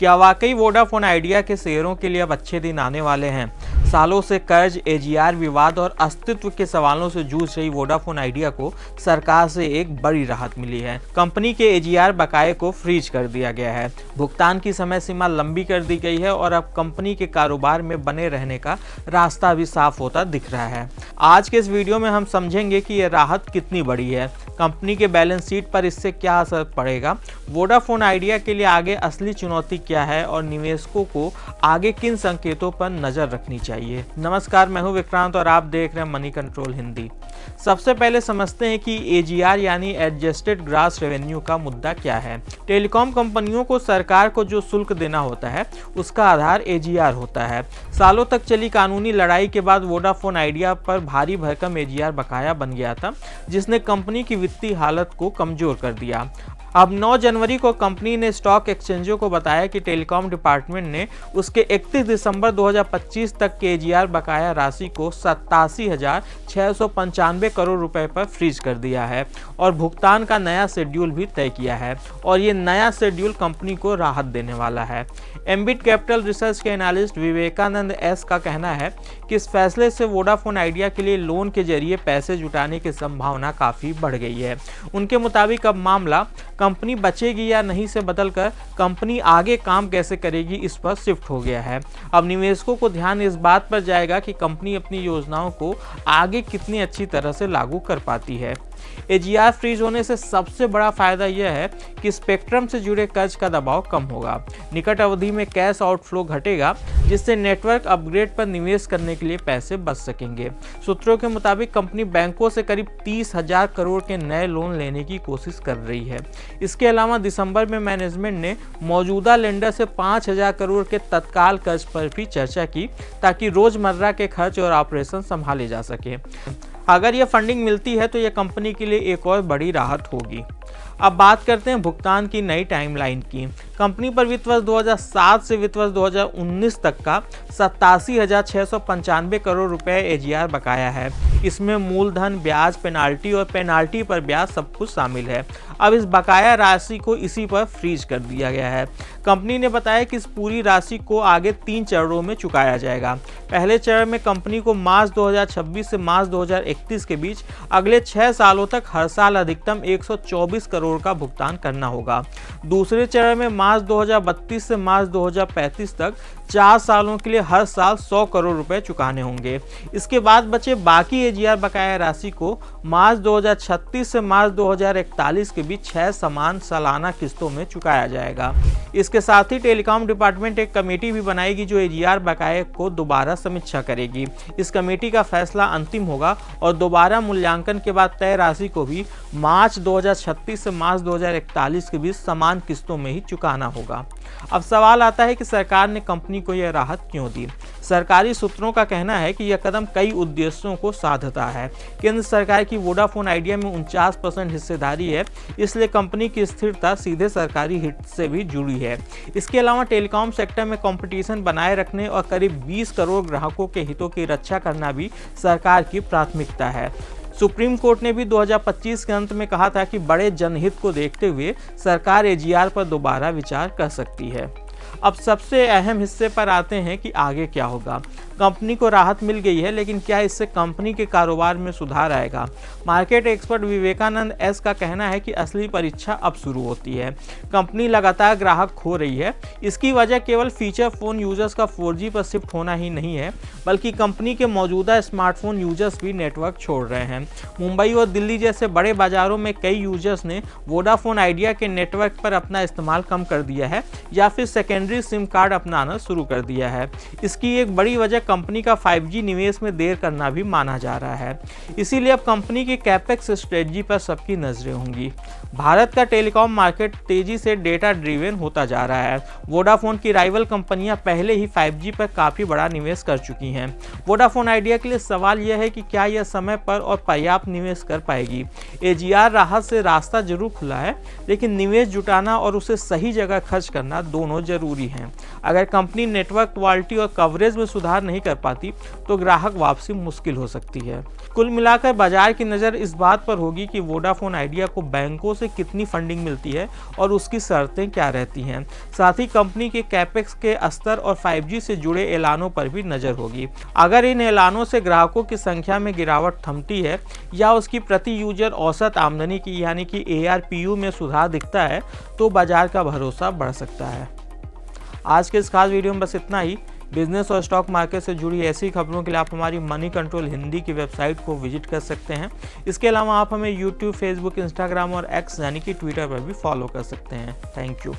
क्या वाकई Vodafone idea के शेयरों के लिए अब अच्छे दिन आने वाले हैं? सालों से कर्ज, एजीआर विवाद और अस्तित्व के सवालों से जूझ रही वोडाफोन आइडिया को सरकार से एक बड़ी राहत मिली है। कंपनी के एजीआर बकाये को फ्रीज कर दिया गया है, भुगतान की समय सीमा लंबी कर दी गई है और अब कंपनी के कारोबार में बने रहने का रास्ता भी साफ होता दिख रहा है। आज के इस वीडियो में हम समझेंगे कि यह राहत कितनी बड़ी है, कंपनी के बैलेंस शीट पर इससे क्या असर पड़ेगा, वोडाफोन आइडिया के लिए आगे असली चुनौती क्या है और निवेशकों को आगे किन संकेतों पर नजर रखनी चाहिए। नमस्कार, मैं हूं विक्रांत और आप देख रहे हैं मनी कंट्रोल हिंदी। सबसे पहले समझते हैं कि एजीआर यानी एडजस्टेड ग्रॉस रेवेन्यू का मुद्दा क्या है। टेलीकॉम कंपनियों को सरकार को जो शुल्क देना होता है उसका आधार एजीआर होता है। सालों तक चली कानूनी लड़ाई के बाद वोडाफोन आइडिया पर भारी भरकम एजीआर बकाया बन गया था, जिसने कंपनी की वित्तीय हालत को कमजोर कर दिया। अब 9 जनवरी को कंपनी ने स्टॉक एक्सचेंजों को बताया कि टेलीकॉम डिपार्टमेंट ने उसके 31 दिसंबर 2025 तक के एजीआर बकाया राशि को 87,695 करोड़ रुपए पर फ्रीज कर दिया है और भुगतान का नया शेड्यूल भी तय किया है और ये नया शेड्यूल कंपनी को राहत देने वाला है। एम्बिट कैपिटल रिसर्च के एनालिस्ट विवेकानंद एस का कहना है कि इस फैसले से वोडाफोन आइडिया के लिए लोन के जरिए पैसे जुटाने की संभावना काफ़ी बढ़ गई है। उनके मुताबिक अब मामला कंपनी बचेगी या नहीं से बदलकर कंपनी आगे काम कैसे करेगी इस पर शिफ्ट हो गया है। अब निवेशकों को ध्यान इस बात पर जाएगा कि कंपनी अपनी योजनाओं को आगे कितनी अच्छी तरह से लागू कर पाती है। एजीआर फ्रीज होने से सबसे बड़ा फायदा यह है कि स्पेक्ट्रम से जुड़े कर्ज का दबाव कम होगा। निकट अवधि में कैश आउटफ्लो घटेगा, जिससे नेटवर्क अपग्रेड पर निवेश करने के लिए पैसे बच सकेंगे। सूत्रों के मुताबिक कंपनी बैंकों से करीब 30,000 करोड़ के नए लोन लेने की कोशिश कर रही है। इसके अलावा दिसंबर में मैनेजमेंट ने मौजूदा लेंडर से 5,000 करोड़ के तत्काल कर्ज पर भी चर्चा की, ताकि रोजमर्रा के खर्च और ऑपरेशन संभाले जा सके। अगर यह फंडिंग मिलती है तो यह कंपनी के लिए एक और बड़ी राहत होगी। अब बात करते हैं भुगतान की नई टाइमलाइन की। कंपनी पर वित्त वर्ष 2007 से वित्त वर्ष 2019 तक का 87,695 करोड़ रुपए एजीआर बकाया है। इसमें मूलधन, ब्याज, पेनाल्टी और पेनाल्टी पर ब्याज सब कुछ शामिल है। अब इस बकाया राशि को इसी पर फ्रीज कर दिया गया है। कंपनी ने बताया कि इस पूरी राशि को आगे 3 चरणों में चुकाया जाएगा। पहले चरण में कंपनी को मार्च 2026 से मार्च 2031 के बीच अगले 6 सालों तक हर साल अधिकतम 124 करोड़ का भुगतान करना होगा। दूसरे चरण में मार्च 2032 से मार्च 2035 तक 4 सालों के लिए हर साल 100 करोड़ रुपए चुकाने होंगे। इसके बाद बचे बाकी एजीआर बकाया राशि को मार्च 2036 से मार्च 2041 के बीच 6 समान सालाना किस्तों में चुकाया जाएगा। इसके साथ ही टेलीकॉम डिपार्टमेंट एक कमेटी भी बनाएगी जो एजीआर बकाये को दोबारा समीक्षा करेगी। इस कमेटी का फैसला अंतिम होगा और दोबारा मूल्यांकन के बाद तय राशि को भी मार्च 2036 से मार्च 2041 के बीच समान किस्तों में ही चुकाना होगा। अब सवाल आता है कि सरकार ने कंपनी को यह राहत क्यों दी। सरकारी सूत्रों का कहना है कि यह कदम कई उद्देश्यों को साधता है। केंद्र सरकार की वोडाफोन आइडिया में 49% हिस्सेदारी है, इसलिए कंपनी की स्थिरता सीधे सरकारी हित से भी जुड़ी है। इसके अलावा टेलीकॉम सेक्टर में कंपटीशन बनाए रखने और करीब 20 करोड़ ग्राहकों के हितों की रक्षा करना भी सरकार की प्राथमिकता है। सुप्रीम कोर्ट ने भी 2025 के अंत में कहा था कि बड़े जनहित को देखते हुए सरकार एजीआर पर दोबारा विचार कर सकती है। अब सबसे अहम हिस्से पर आते हैं कि आगे क्या होगा। कंपनी को राहत मिल गई है, लेकिन क्या इससे कंपनी के कारोबार में सुधार आएगा? मार्केट एक्सपर्ट विवेकानंद एस का कहना है कि असली परीक्षा अब शुरू होती है। कंपनी लगातार ग्राहक खो रही है। इसकी वजह केवल फीचर फोन यूजर्स का 4G पर शिफ्ट होना ही नहीं है, बल्कि कंपनी के मौजूदा स्मार्टफोन यूजर्स भी नेटवर्क छोड़ रहे हैं। मुंबई और दिल्ली जैसे बड़े बाजारों में कई यूजर्स ने वोडाफोन आइडिया के नेटवर्क पर अपना इस्तेमाल कम कर दिया है या फिर सेकेंडरी सिम कार्ड अपनाना शुरू कर दिया है। इसकी एक बड़ी वजह कंपनी का 5G निवेश में देर करना भी माना जा रहा है। इसीलिए अब कंपनी की कैपेक्स स्ट्रेटजी पर सबकी नजरें होंगी। भारत का टेलीकॉम मार्केट तेजी से डेटा ड्रिवन होता जा रहा है। वोडाफोन की राइवल कंपनियां पहले ही 5G पर काफी बड़ा निवेश कर चुकी हैं। वोडाफोन आइडिया के लिए सवाल यह है कि क्या यह समय पर और पर्याप्त निवेश कर पाएगी। एजीआर राहत से रास्ता जरूर खुला है, लेकिन निवेश जुटाना और उसे सही जगह खर्च करना दोनों जरूरी हैं। अगर कंपनी नेटवर्क क्वालिटी और कवरेज में सुधार नहीं कर पाती तो ग्राहक वापसी मुश्किल हो सकती है। कुल मिलाकर बाजार की नज़र इस बात पर होगी कि वोडाफोन आइडिया को बैंकों से से कितनी फंडिंग मिलती है और उसकी शर्तें क्या रहती हैं। साथ ही कंपनी के कैपेक्स के स्तर और 5G से जुड़े ऐलानों पर भी नजर होगी। अगर इन ऐलानों से ग्राहकों की संख्या में गिरावट थमती है या उसकी प्रति यूजर औसत आमदनी की यानी कि ARPU में सुधार दिखता है तो बाजार का भरोसा बढ़ सकता है। आज के इस खास वीडियो में बस इतना ही। बिजनेस और स्टॉक मार्केट से जुड़ी ऐसी खबरों के लिए आप हमारी मनी कंट्रोल हिंदी की वेबसाइट को विजिट कर सकते हैं। इसके अलावा आप हमें यूट्यूब, फेसबुक, इंस्टाग्राम और एक्स यानी कि ट्विटर पर भी फॉलो कर सकते हैं। Thank you.